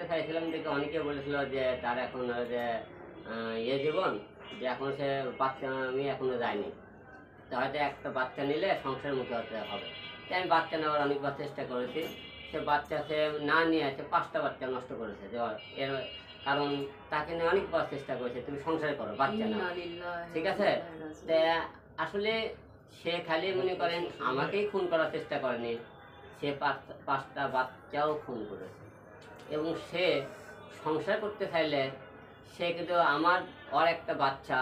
চাইছিলাম দেখে অনেকে বলেছিল যে তার এখন যে জীবন, যে এখন সে বাচ্চা আমি এখনো যায়নি, তো হয়তো একটা বাচ্চা নিলে সংসারের মুখে হতে হবে। তাই আমি বাচ্চা নেওয়ার অনেকবার চেষ্টা করেছি। সে বাচ্চা সে না নিয়ে আছে 5টা বাচ্চা নষ্ট করেছে। যে এর কারণ তাকে নিয়ে অনেকবার চেষ্টা করেছে, তুমি সংসার করো, বাচ্চা নাও, ঠিক আছে। তা আসলে সে খালি মনে করেন আমাকেই খুন করার চেষ্টা করেনি, সে 5টা বাচ্চাও খুন করেছে। এবং সে সংসার করতে চাইলে সে কিন্তু আমার একটা বাচ্চা,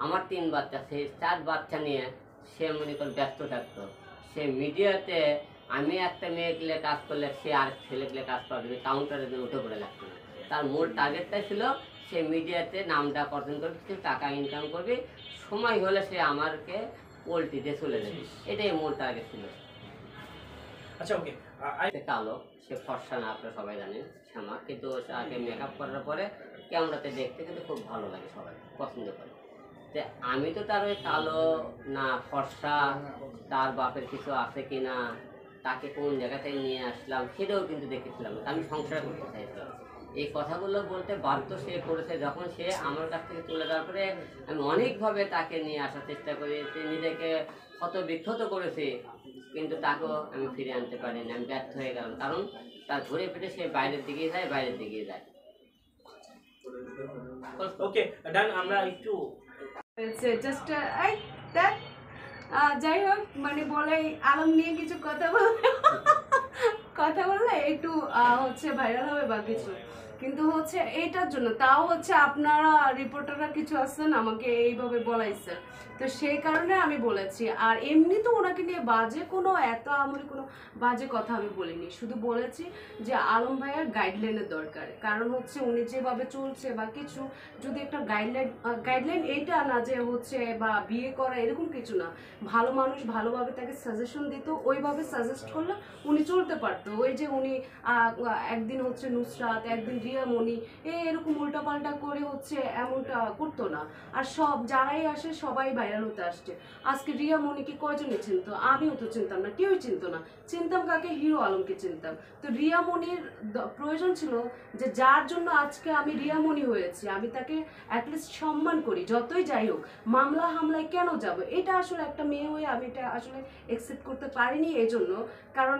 আমার 3 বাচ্চা, সে 4 বাচ্চা নিয়ে সে মনে করেন ব্যস্ত থাকতো। সে মিডিয়াতে আমি একটা মেয়েগুলো কাজ করলে সে আর ছেলেগুলো কাজ করবে, কাউন্টারে উঠে পড়ে লাগতো না। তার মূল টার্গেটটাই ছিল সে মিডিয়াতে নামটা অর্জন করবে, কিছু টাকা ইনকাম করবে, সময় হলে সে আমাকে পোল্ট্রিতে চলে যাবে, এটাই মূল টার্গেট ছিল। আচ্ছা, ওকে। কালো, সে ফর্সা না, আপনারা সবাই জানেন শ্যামা, কিন্তু তাকে মেকআপ করার পরে ক্যামেরাতে দেখতে কিন্তু খুব ভালো লাগে, সবাই পছন্দ করে। যে আমি তো তার ওই কালো না ফর্সা, তার বাপের কিছু আছে কিনা, তাকে কোন জায়গা থেকে নিয়ে আসলাম সেটাও কিন্তু দেখেছিলাম, আমি সংসার করতে চাইছিলাম। এই কথাগুলো বলতে বাধ্য সে করেছে যখন সে আমার কাছ থেকে চলে যাওয়ার পরে আমি অনেকভাবে তাকে নিয়ে আসার চেষ্টা করেছি, নিজেকে ক্ষত বিক্ষত করেছি, কিন্তু তাকেও আমি ফিরে আনতে পারিনি, আমি ব্যর্থ হয়ে গেলাম। কারণ তার ঘুরে ফিরে সে বাইরের দিকে যায়, বাইরের দিকে যায়। ওকে, ডান। আমরা একটু জাস্ট যাই হোক, মানে বলে আলম নিয়ে কিছু কথা বললে একটু হচ্ছে ভাইরাল হবে বা কিছু, কিন্তু হচ্ছে এইটার জন্য তাও হচ্ছে আপনারা রিপোর্টাররা কিছু আছেন আমাকে এইভাবে বলাইছে, তো সেই কারণে আমি বলেছি। আর এমনি তো ওনাকে নিয়ে বাজে কোনো আমরি কোনো বাজে কথা আমি বলিনি, শুধু বলেছি যে আলম ভাইয়ের গাইডলাইনের দরকার। কারণ হচ্ছে উনি যেভাবে চলছে বা কিছু, যদি একটা গাইডলাইন এইটা না যে হচ্ছে বা বিয়ে করা এরকম কিছু না, ভালো মানুষ ভালোভাবে তাকে সাজেশন দিত, ওইভাবে সাজেস্ট করলে উনি চলতে পারতো। ওই যে উনি একদিন হচ্ছে নুসরাত, একদিন রিয়ামণি, এরকম উল্টাপাল্টা করে হচ্ছে এমনটা করতো না। আর সব যারাই আসে সবাই ভাইরাল হতে আসছে। আজকে রিয়ামণিকে কয়জনে চিনতো? আমিও তো চিনতাম না, কেউই চিনতো না। চিনতাম কাকে? হিরো আলমকে চিনতাম। তো রিয়ামণির প্রয়োজন ছিল যে যার জন্য আজকে আমি রিয়ামণি হয়েছি, আমি তাকে অ্যাটলিস্ট সম্মান করি, যতই যাই হোক। মামলা হামলায় কেন যাব? এটা আসলে একটা মেয়ে হয়ে আমি এটা আসলে অ্যাকসেপ্ট করতে পারিনি। এই জন্য, কারণ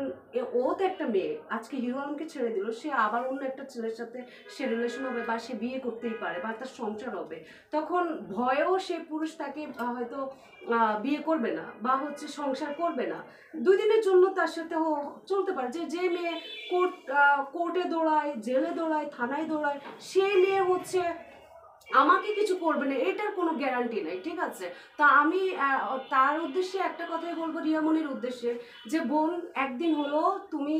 ও তো একটা মেয়ে, আজকে হিরো আলমকে ছেড়ে দিল, সে আবার অন্য একটা ছেলের সাথে সে রিলেশন হবে বা সে বিয়ে করতেই পারে বা তার সংসার হবে, তখন ভয়েও সে পুরুষ তাকে হয়তো বিয়ে করবে না বা হচ্ছে সংসার করবে না। 2 দিনের জন্য তার সাথে চলতে পারে। যে মেয়ে কোর্টে দৌড়ায়, জেলে দৌড়ায়, থানায় দৌড়ায়, সেই মেয়ে হচ্ছে আমাকে কিছু করবে না, এটার কোনো গ্যারান্টি নাই, ঠিক আছে। তা আমি তার উদ্দেশ্যে একটা কথাই বলবো, রিয়ামণির উদ্দেশ্যে, যে বোন, একদিন হলো তুমি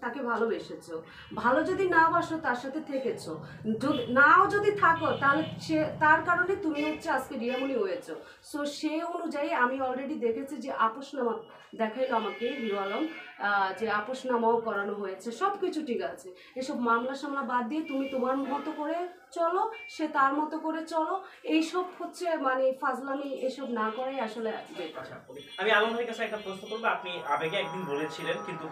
তাকে ভালোবেসেছো, ভালো যদি না বাসো তার সাথে থেকেছো, নাও যদি থাকো তাহলে তার কারণে তুমি হচ্ছে আজকে রিয়ামণি হয়েছো। সো সে অনুযায়ী আমি অলরেডি দেখেছি যে আপোষনামা দেখাইলো আমাকে হিরো আলম, যে আপোষনামাও করানো হয়েছে, সব কিছু ঠিক আছে। এসব মামলা সামলা বাদ দিয়ে তুমি তোমার মতো করে চলো, সে তার মতো করে চলো। এইসব হচ্ছে মানে ফাজলামি, এসব না করাই আসলে বেটার। আমি আলম ভাইয়ের কাছে একটা প্রশ্ন করবো। আপনি আবেগে একদিন বলেছিলেন, কিন্তু